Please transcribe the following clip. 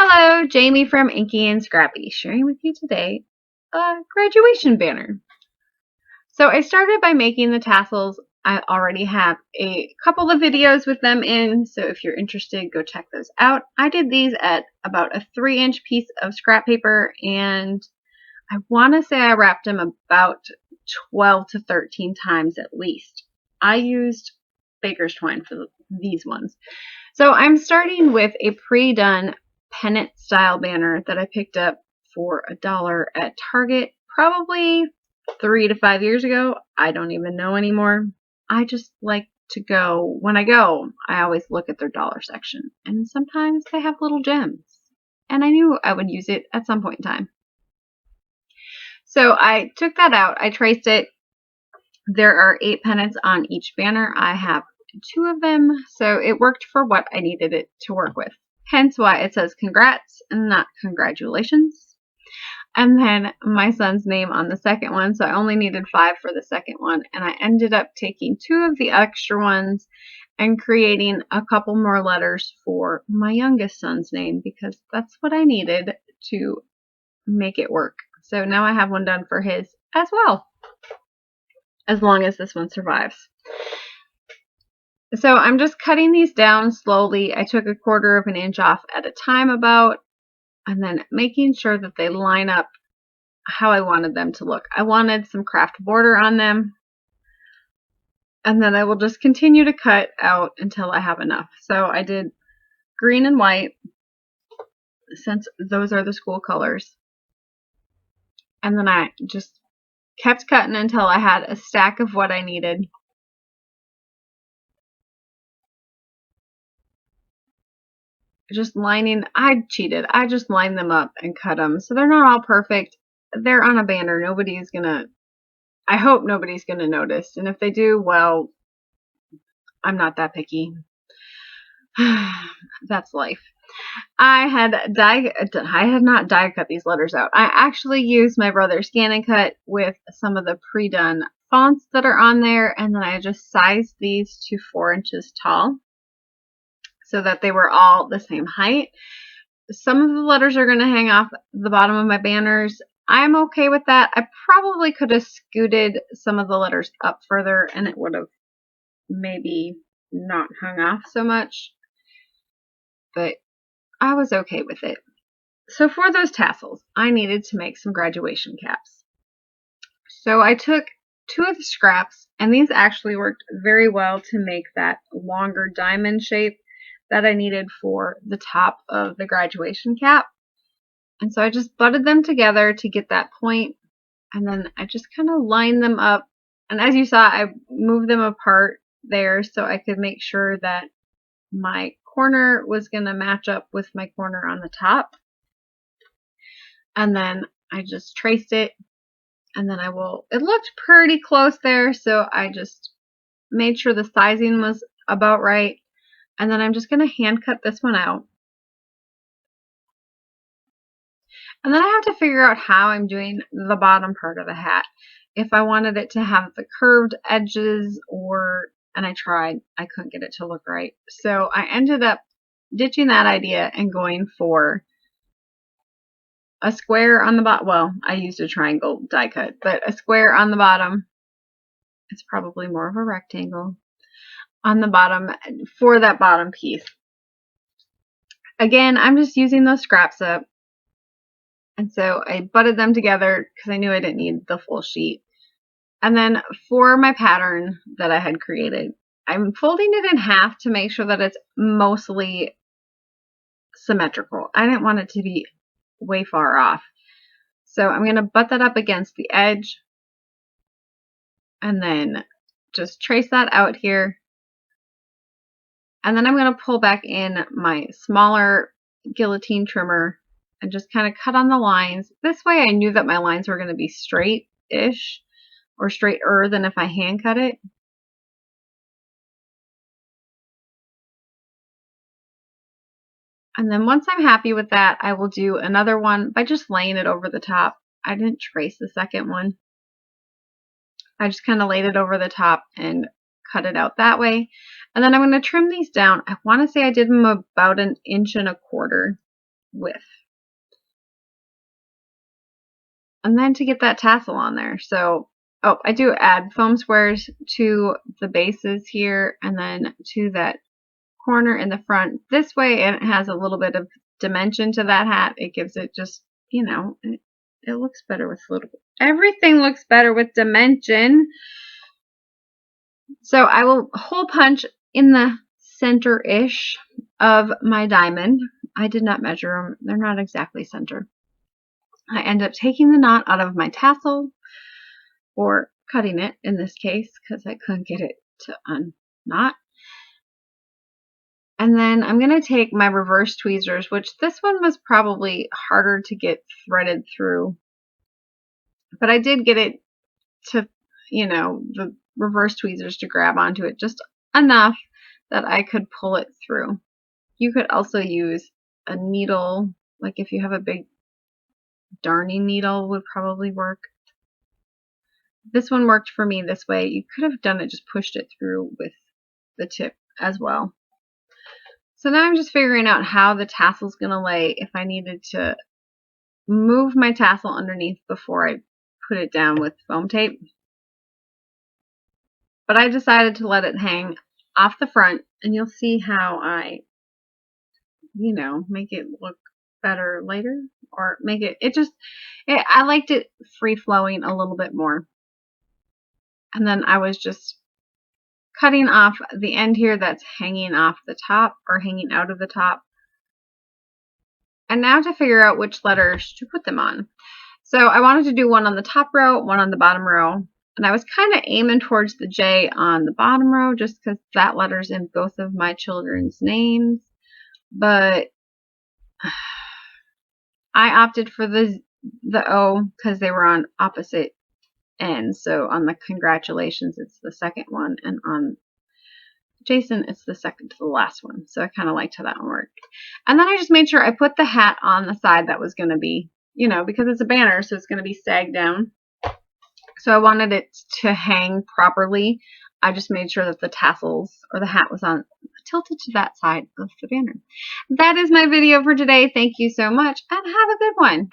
Hello, Jamie from Inky and Scrappy, sharing with you today a graduation banner. So I started by making the tassels. I already have a couple of videos with them in, so if you're interested, go check those out. I did these at about a 3-inch piece of scrap paper, and I want to say I wrapped them about 12 to 13 times at least. I used baker's twine for these ones. So I'm starting with a pre-done pennant style banner that I picked up for $1 at Target probably 3 to 5 years ago. I don't even know anymore. I just like to go, when I go, I always look at their dollar section, and sometimes they have little gems, and I knew I would use it at some point in time. So I took that out, I traced it. There are 8 pennants on each banner. I have 2 of them, so it worked for what I needed it to work with. Hence why it says congrats and not congratulations. And then my son's name on the second one, so I only needed 5 for the second one, and I ended up taking 2 of the extra ones and creating a couple more letters for my youngest son's name because that's what I needed to make it work. So now I have one done for his as well, as long as this one survives. So I'm just cutting these down slowly. I took 1/4 of an inch off at a time about, and then making sure that they line up how I wanted them to look. I wanted some craft border on them, and then I will just continue to cut out until I have enough. So I did green and white, since those are the school colors, and then I just kept cutting until I had a stack of what I needed. Just lining, I cheated. I just lined them up and cut them. So they're not all perfect. They're on a banner. I hope nobody's gonna notice. And if they do, well, I'm not that picky. That's life. I had not die cut these letters out. I actually used my brother's scan and cut with some of the pre-done fonts that are on there, and then I just sized these to 4 inches tall so that they were all the same height. Some of the letters are going to hang off the bottom of my banners. I'm okay with that. I probably could have scooted some of the letters up further and it would have maybe not hung off so much, but I was okay with it. So for those tassels, I needed to make some graduation caps. So I took 2 of the scraps, and these actually worked very well to make that longer diamond shape that I needed for the top of the graduation cap. And so I just butted them together to get that point, and then I just kind of lined them up. And as you saw, I moved them apart there so I could make sure that my corner was going to match up with my corner on the top. And then I just traced it, and then it looked pretty close there, so I just made sure the sizing was about right. And then I'm just going to hand cut this one out. And then I have to figure out how I'm doing the bottom part of the hat. If I wanted it to have the curved edges and I tried, I couldn't get it to look right. So I ended up ditching that idea and going for a square on the bottom. Well, I used a triangle die cut, but a square on the bottom. It's probably more of a rectangle on the bottom for that bottom piece. Again, I'm just using those scraps up. And so I butted them together because I knew I didn't need the full sheet. And then for my pattern that I had created, I'm folding it in half to make sure that it's mostly symmetrical. I didn't want it to be way far off. So I'm going to butt that up against the edge and then just trace that out here. And then I'm going to pull back in my smaller guillotine trimmer and just kind of cut on the lines. This way I knew that my lines were going to be straight-ish or straighter than if I hand cut it. And then once I'm happy with that, I will do another one by just laying it over the top. I didn't trace the second one. I just kind of laid it over the top and cut it out that way. And then I'm going to trim these down. I want to say I did them about 1.25 inches. with. And then to get that tassel on there. So, oh, I do add foam squares to the bases here and then to that corner in the front. This way, and it has a little bit of dimension to that hat. It gives it just, you know, it looks better with a little bit. Everything looks better with dimension. So I will hole punch in the center-ish of my diamond. I did not measure them. They're not exactly center. I end up taking the knot out of my tassel, or cutting it in this case because I couldn't get it to unknot. And then I'm going to take my reverse tweezers, which this one was probably harder to get threaded through. But I did get it to, you know, the reverse tweezers to grab onto it just enough that I could pull it through. You could also use a needle, like if you have a big darning needle would probably work. This one worked for me this way. You could have done it, just pushed it through with the tip as well. So now I'm just figuring out how the tassel's going to lay, if I needed to move my tassel underneath before I put it down with foam tape. But I decided to let it hang off the front, and you'll see how I, you know, make it look better later, or make it, I liked it free flowing a little bit more. And then I was just cutting off the end here that's hanging off the top, or hanging out of the top. And now to figure out which letters to put them on. So I wanted to do one on the top row, one on the bottom row. And I was kind of aiming towards the J on the bottom row just because that letter's in both of my children's names. But I opted for the O because they were on opposite ends. So on the congratulations, it's the second one. And on Jason, it's the second to the last one. So I kind of liked how that one worked. And then I just made sure I put the hat on the side that was going to be, you know, because it's a banner, so it's going to be sagged down. So I wanted it to hang properly. I just made sure that the tassels or the hat was on tilted to that side of the banner. That is my video for today. Thank you so much and have a good one.